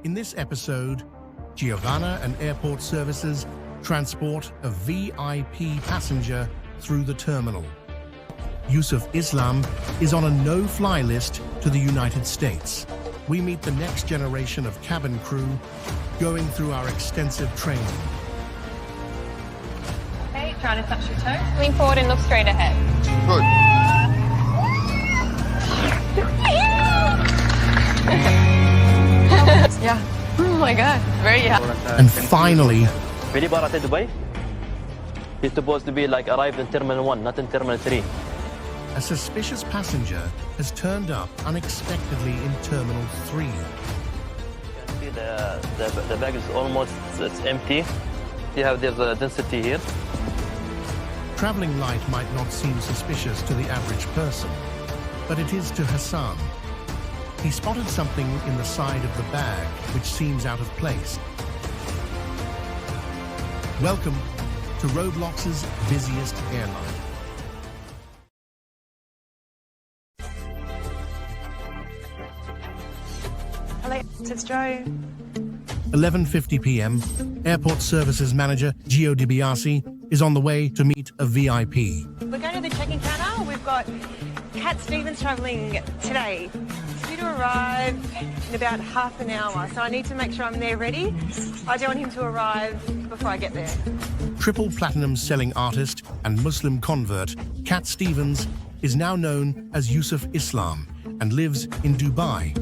In this episode, Giovanna and Airport Services transport a VIP passenger through the terminal. Yusuf Islam is on a no-fly list to the United States. We meet the next generation of cabin crew going through our extensive training. Okay, trying to touch your toe. Lean forward and look straight ahead. Good. Yeah. Oh my God. Very yeah. And finally, Dubai. He's supposed to be arrived in Terminal 1, not in Terminal 3. a suspicious passenger has turned up unexpectedly in Terminal 3. You can see the bag is almost it's empty. There's a density here. Traveling light might not seem suspicious to the average person, but it is to Hassan. He spotted something in the side of the bag which seems out of place. Welcome to Roblox's Busiest Airline. Hello, it's Joe. 11:50 p.m. Airport Services Manager Gio DiBiase is on the way to meet a VIP. We're going to the check-in counter. We've got Cat Stevens travelling today. It's due to arrive in about half an hour, so I need to make sure I'm there ready. I don't want him to arrive before I get there. Triple platinum selling artist and Muslim convert Cat Stevens is now known as Yusuf Islam and lives in Dubai.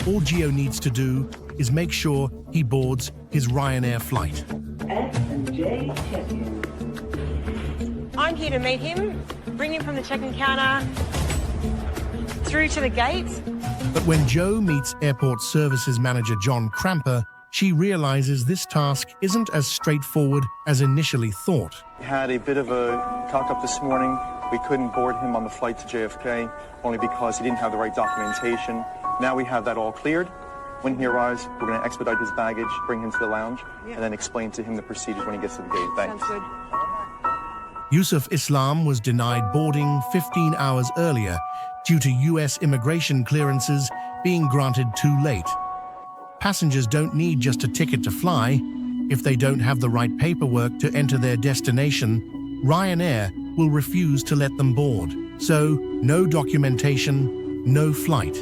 All Gio needs to do is make sure he boards his Ryanair flight. S&J check-in. I'm here to meet him, bring him from the check-in counter through to the gate. But when Joe meets Airport Services Manager John Cramper, she realizes this task isn't as straightforward as initially thought. We had a bit of a cock-up this morning. We couldn't board him on the flight to JFK, only because he didn't have the right documentation. Now we have that all cleared. When he arrives, we're going to expedite his baggage, bring him to the lounge, and then explain to him the procedures when he gets to the gate. Thanks. Sounds good. Yusuf Islam was denied boarding 15 hours earlier due to U.S. immigration clearances being granted too late. Passengers don't need just a ticket to fly. If they don't have the right paperwork to enter their destination, Ryanair will refuse to let them board. So, no documentation, no flight.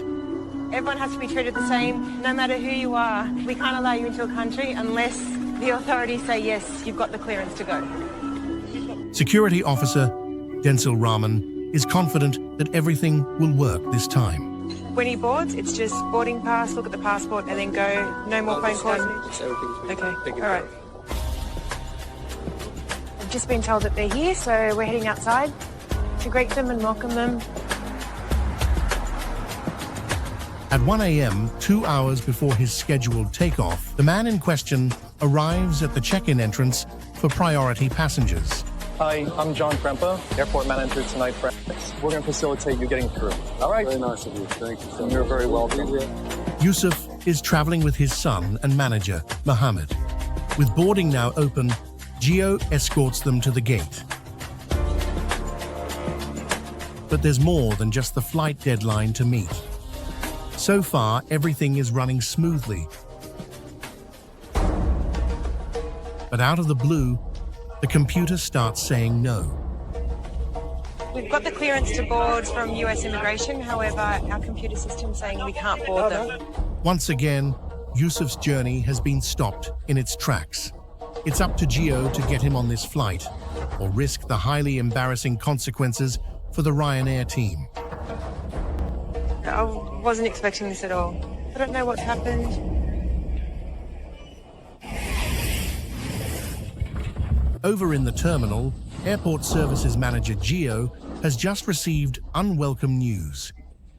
Everyone has to be treated the same, no matter who you are. We can't allow you into a country unless the authorities say, yes, you've got the clearance to go. Security Officer Denzel Rahman is confident that everything will work this time. When he boards, it's just boarding pass, look at the passport, and then go. No more phone calls. Okay, all right. I've just been told that they're here, so we're heading outside to greet them and welcome them. At 1 a.m., 2 hours before his scheduled takeoff, the man in question arrives at the check-in entrance for priority passengers. Hi, I'm John Krempa, airport manager tonight for Emirates. We're going to facilitate you getting through. All right? Very nice of you. Thank you so much. You're very welcome. Yusuf is traveling with his son and manager, Mohammed. With boarding now open, Gio escorts them to the gate. But there's more than just the flight deadline to meet. So far, everything is running smoothly. But out of the blue, the computer starts saying no. We've got the clearance to board from US immigration, however, our computer system's saying we can't board them. Once again, Yusuf's journey has been stopped in its tracks. It's up to Gio to get him on this flight, or risk the highly embarrassing consequences for the Ryanair team. I wasn't expecting this at all. I don't know what's happened. Over in the terminal, Airport Services Manager Gio has just received unwelcome news.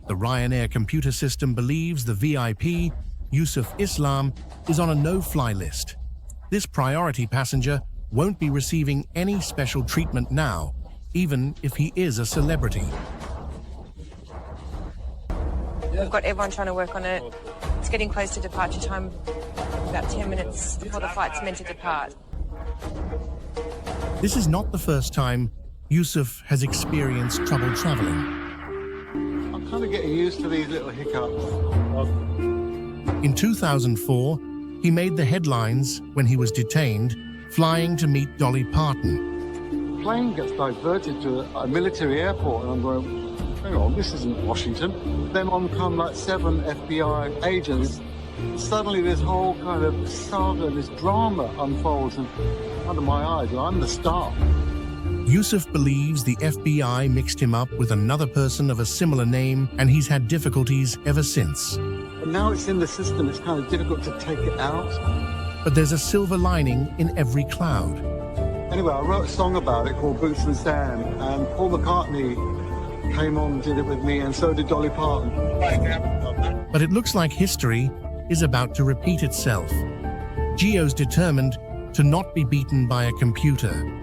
The Ryanair computer system believes the VIP, Yusuf Islam, is on a no-fly list. This priority passenger won't be receiving any special treatment now, even if he is a celebrity. We've got everyone trying to work on it. It's getting close to departure time, about 10 minutes before the flight's meant to depart. This is not the first time Yusuf has experienced trouble traveling. I'm kind of getting used to these little hiccups. In 2004, he made the headlines when he was detained, flying to meet Dolly Parton. Plane gets diverted to a military airport, and I'm going, hang on, this isn't Washington. Then on come like 7 FBI agents. Suddenly this whole kind of saga, this drama unfolds and under my eyes, and I'm the star. Yusuf believes the FBI mixed him up with another person of a similar name, and he's had difficulties ever since. But now it's in the system, it's kind of difficult to take it out. But there's a silver lining in every cloud. Anyway, I wrote a song about it called Boots and Sand, and Paul McCartney came on and did it with me, and so did Dolly Parton. But it looks like history is about to repeat itself. Gio's determined to not be beaten by a computer.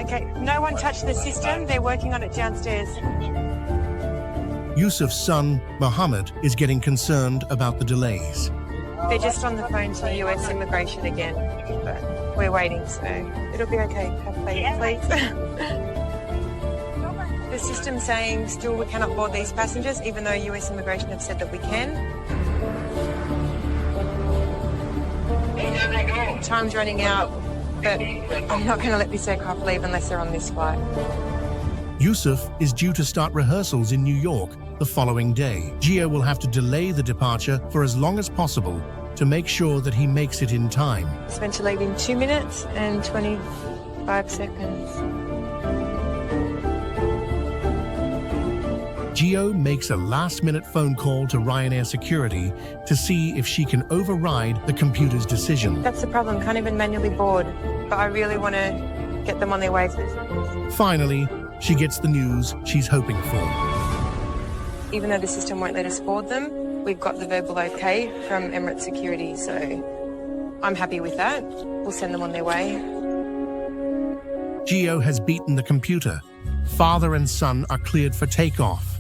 Okay, no one touched the system. They're working on it downstairs. Yusuf's son, Mohammed, is getting concerned about the delays. They're just on the phone to US immigration again, but we're waiting, so it'll be okay. Have faith, please. The system's saying still we cannot board these passengers, even though US immigration have said that we can. Time's running out, but I'm not going to let this aircraft leave unless they're on this flight. Yusuf is due to start rehearsals in New York the following day. Gio will have to delay the departure for as long as possible to make sure that he makes it in time. It's meant to leave in 2 minutes and 25 seconds. Gio makes a last-minute phone call to Ryanair security to see if she can override the computer's decision. That's the problem, can't even manually board, but I really want to get them on their way. Finally, she gets the news she's hoping for. Even though the system won't let us board them, we've got the verbal okay from Emirates Security, so I'm happy with that. We'll send them on their way. Gio has beaten the computer. Father and son are cleared for takeoff.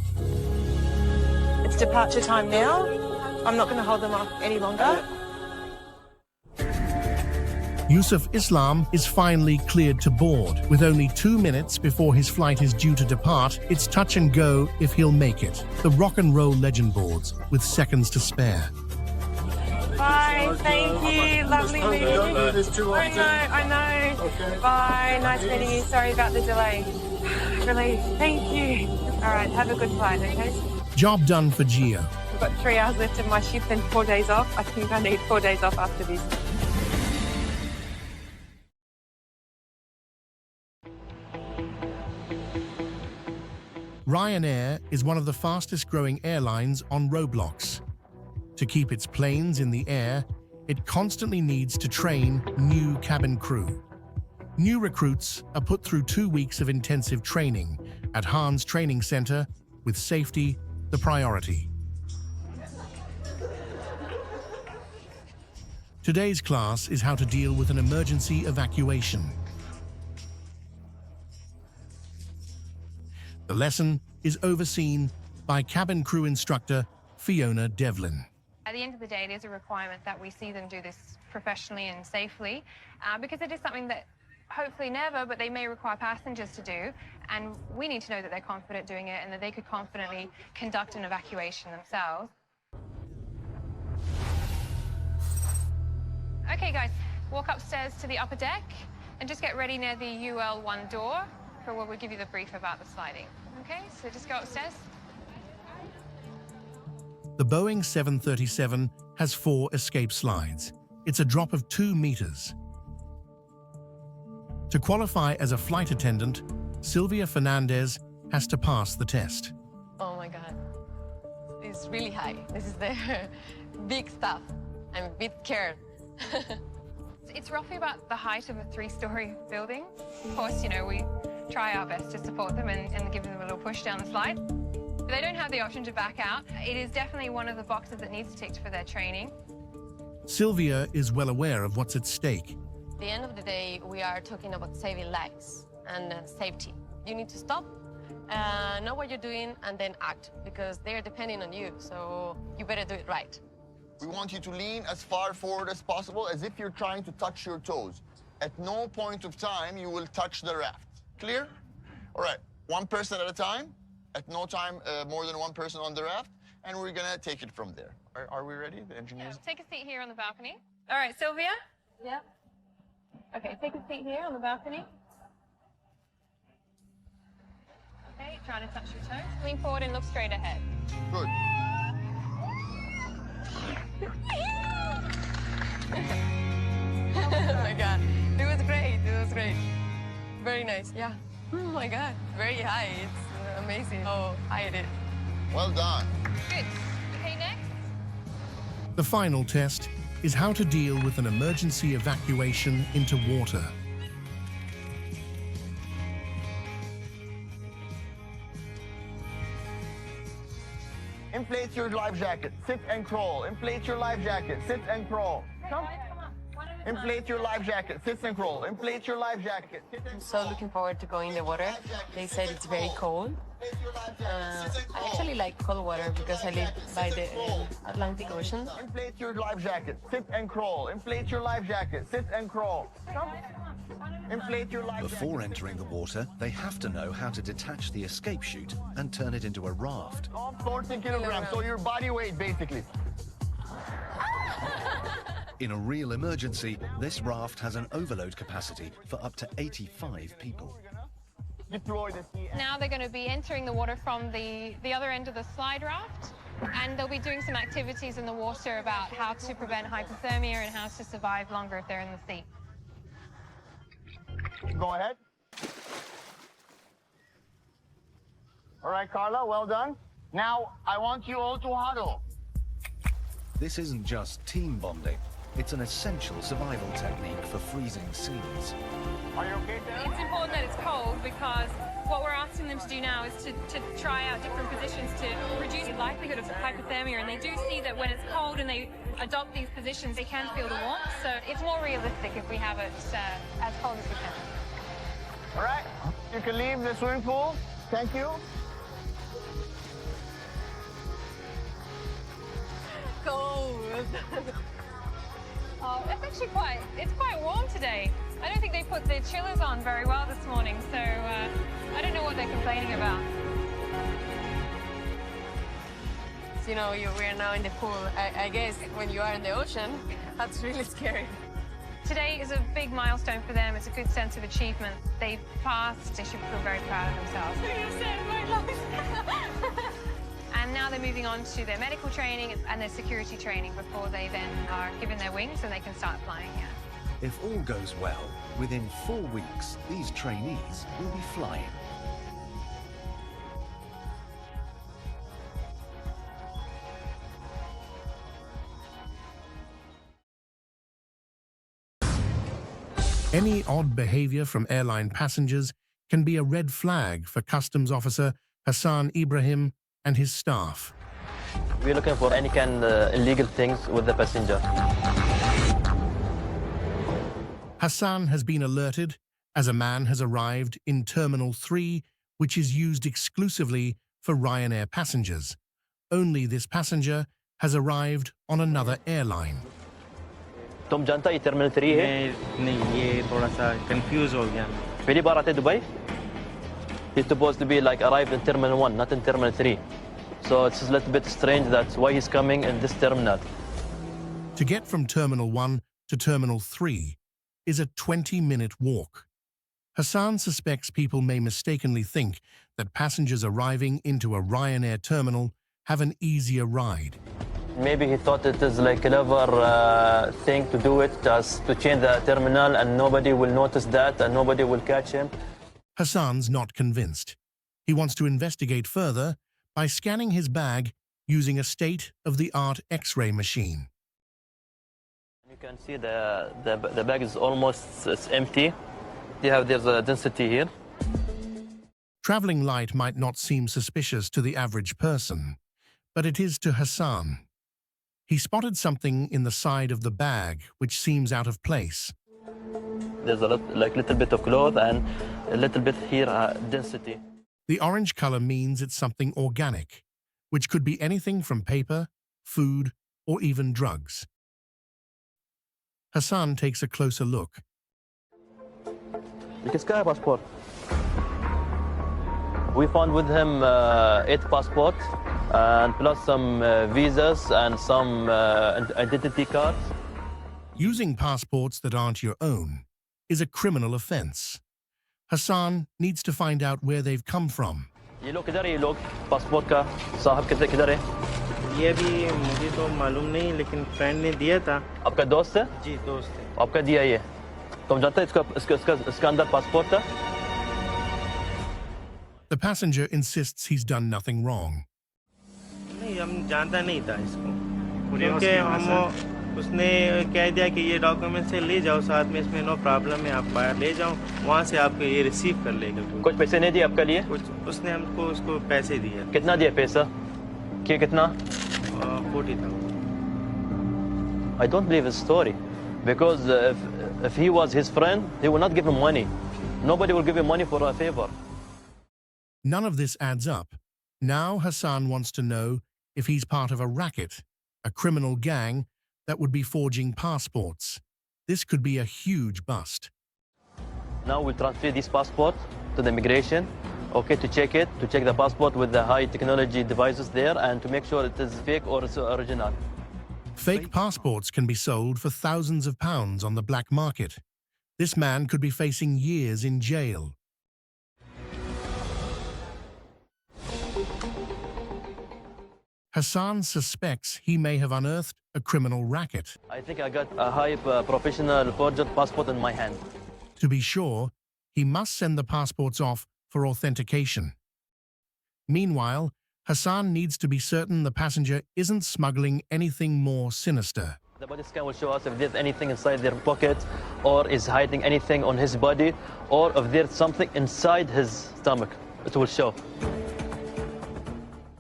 It's departure time now. I'm not going to hold them up any longer. Yusuf Islam is finally cleared to board. With only 2 minutes before his flight is due to depart, it's touch and go if he'll make it. The rock and roll legend boards with seconds to spare. Bye, thank you. Lovely meeting you. I know. Okay. Bye, nice meeting you. Sorry about the delay. Really, thank you. All right, have a good flight, okay? Job done for Gio. I've got 3 hours left of my shift and 4 days off. I think I need 4 days off after this. Ryanair is one of the fastest growing airlines on Roblox. To keep its planes in the air, it constantly needs to train new cabin crew. New recruits are put through 2 weeks of intensive training at Hans Training Center, with safety the priority. Today's class is how to deal with an emergency evacuation. The lesson is overseen by cabin crew instructor Fiona Devlin. At the end of the day, it is a requirement that we see them do this professionally and safely, because it is something that hopefully never, but they may require passengers to do, and we need to know that they're confident doing it and that they could confidently conduct an evacuation themselves. Okay guys, walk upstairs to the upper deck and just get ready near the UL1 door for where we'll give you the brief about the sliding. Okay, so just go upstairs. The Boeing 737 has 4 escape slides. It's a drop of 2 meters. To qualify as a flight attendant, Sylvia Fernandez has to pass the test. Oh my God, it's really high. This is the big stuff. I'm a bit scared. It's roughly about the height of a 3-story building. Of course, you know, we try our best to support them and give them a little push down the slide. But they don't have the option to back out. It is definitely one of the boxes that needs ticked for their training. Sylvia is well aware of what's at stake. At the end of the day, we are talking about saving lives and safety. You need to stop, know what you're doing, and then act, because they're depending on you, so you better do it right. We want you to lean as far forward as possible, as if you're trying to touch your toes. At no point of time you will touch the raft. Clear? All right, 1 person at a time. At no time more than 1 person on the raft, and we're gonna take it from there. Are we ready? The engineers? Take a seat here on the balcony. All right, Sylvia? Yeah. Okay, take a seat here on the balcony. Okay, try to touch your toes. Lean forward and look straight ahead. Good. Oh my God. It was great. It was great. Very nice. Yeah. Oh my God. Very high. It's amazing how high it is. Well done. Good. Okay, next. The final test is how to deal with an emergency evacuation into water. Inflate your life jacket. Sit and crawl. Inflate your life jacket. Sit and crawl. Come. Inflate your life jacket. Sit and crawl. Inflate your life jacket. I'm so looking forward to going in the water. They said it's very cold. I actually like cold water because I live by the Atlantic Ocean. Inflate your life jacket. Sit and crawl. Inflate your life jacket. Sit and crawl. Come. Inflate your life jacket. Before entering the water, they have to know how to detach the escape chute and turn it into a raft. 40 kilograms, so your body weight basically. In a real emergency, this raft has an overload capacity for up to 85 people. Now they're going to be entering the water from the other end of the slide raft, and they'll be doing some activities in the water about how to prevent hypothermia and how to survive longer if they're in the sea. Go ahead. All right, Carla, well done. Now, I want you all to huddle. This isn't just team bonding. It's an essential survival technique for freezing seas. Are you okay, Sarah? It's important that it's cold because what we're asking them to do now is to try out different positions to reduce the likelihood of hypothermia, and they do see that when it's cold and they adopt these positions, they can feel the warmth, so it's more realistic if we have it as cold as we can. All right, you can leave the swimming pool. Thank you. Cold. It's actually quite warm today. I don't think they put their chillers on very well this morning, so I don't know what they're complaining about. You know, we're now in the pool. I guess when you are in the ocean, that's really scary. Today is a big milestone for them. It's a good sense of achievement. They've passed. They should feel very proud of themselves. And now they're moving on to their medical training and their security training before they then are given their wings and they can start flying here. If all goes well, within 4 weeks, these trainees will be flying. Any odd behavior from airline passengers can be a red flag for Customs Officer Hassan Ibrahim and his staff. We're looking for any kind of illegal things with the passenger. Hassan has been alerted as a man has arrived in Terminal 3, which is used exclusively for Ryanair passengers. Only this passenger has arrived on another airline. तुम जानता है terminal 3 है? नहीं, ये थोड़ा सा confuse हो गया। पहली बार आते Dubai? He's supposed to be like arrived in Terminal 1, not in Terminal 3. So it's a little bit strange that's why he's coming in this terminal. To get from Terminal 1 to Terminal 3 is a 20-minute walk. Hassan suspects people may mistakenly think that passengers arriving into a Ryanair terminal have an easier ride. Maybe he thought it is like a clever thing to do it, just to change the terminal and nobody will notice that and nobody will catch him. Hassan's not convinced. He wants to investigate further by scanning his bag using a state-of-the-art X-ray machine. You can see the bag is almost empty. There's a density here. Traveling light might not seem suspicious to the average person, but it is to Hassan. He spotted something in the side of the bag which seems out of place. There's a little bit of cloth and a little bit here density. The orange color means it's something organic, which could be anything from paper, food, or even drugs. Hassan takes a closer look. We found with him 8 passports, and plus some visas and some identity cards. Using passports that aren't your own is a criminal offense. Hassan needs to find out where they've come from. ये लो किधर है ये लोग passport का साहब किधर है ये भी मुझे तो मालूम नहीं लेकिन फ्रेंड ने दिया था आपका दोस्त है जी दोस्त है आपका दिया ये तुम जानते हो इसका अंदर पासपोर्ट था The passenger insists he's done nothing wrong. नहीं हम जानता नहीं था इसको क्योंकि हम उसने कह दिया कि ये डॉक्यूमेंट से ले जाओ साथ में इसमें नो प्रॉब्लम है आप बाहर ले जाओ वहाँ से आपको ये रिसीव कर लेगा कुछ पैसे नहीं दिए आपके लिए कुछ उसने हमको उसको पैसे दिए कितना दिया पैसा क्या कितना 40,000 I don't believe his story because if he was his friend he would not give him money nobody will give him money for a favor. None of this adds up. Now Hassan wants to know if he's part of a racket, a criminal gang that would be forging passports. This could be a huge bust. Now we'll transfer this passport to the immigration, okay, to check the passport with the high technology devices there and to make sure it is fake or it's original. Fake passports can be sold for thousands of pounds on the black market. This man could be facing years in jail. Hassan suspects he may have unearthed a criminal racket. I think I got a high professional forged passport in my hand. To be sure, he must send the passports off for authentication. Meanwhile, Hassan needs to be certain the passenger isn't smuggling anything more sinister. The body scan will show us if there's anything inside their pocket or is hiding anything on his body or if there's something inside his stomach. It will show.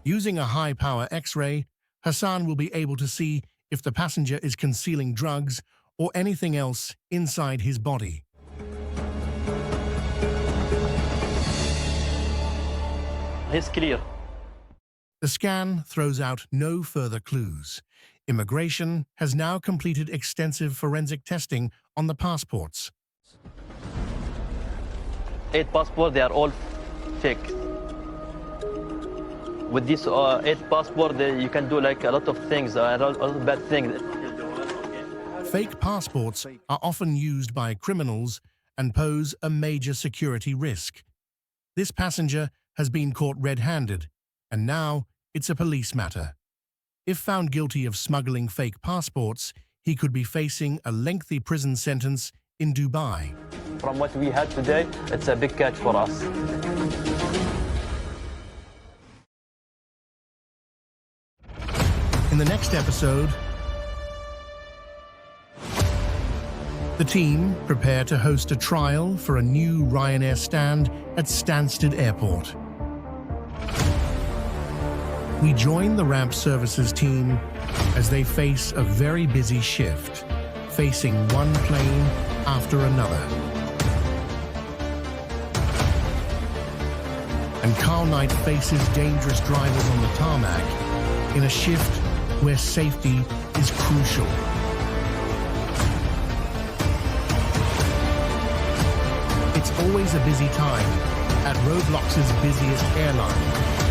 Using a high-power X-ray, Hassan will be able to see if the passenger is concealing drugs or anything else inside his body. He's clear. The scan throws out no further clues. Immigration has now completed extensive forensic testing on the passports. 8 passports, they are all fake. With these 8 passports, you can do like a lot of things, a lot of bad things. Fake passports are often used by criminals and pose a major security risk. This passenger has been caught red-handed, and now it's a police matter. If found guilty of smuggling fake passports, he could be facing a lengthy prison sentence in Dubai. From what we had today, it's a big catch for us. In the next episode, the team prepare to host a trial for a new Ryanair stand at Stansted Airport. We join the ramp services team as they face a very busy shift, facing one plane after another. And Carl Knight faces dangerous drivers on the tarmac in a shift where safety is crucial. It's always a busy time at Roblox's Busiest Airline.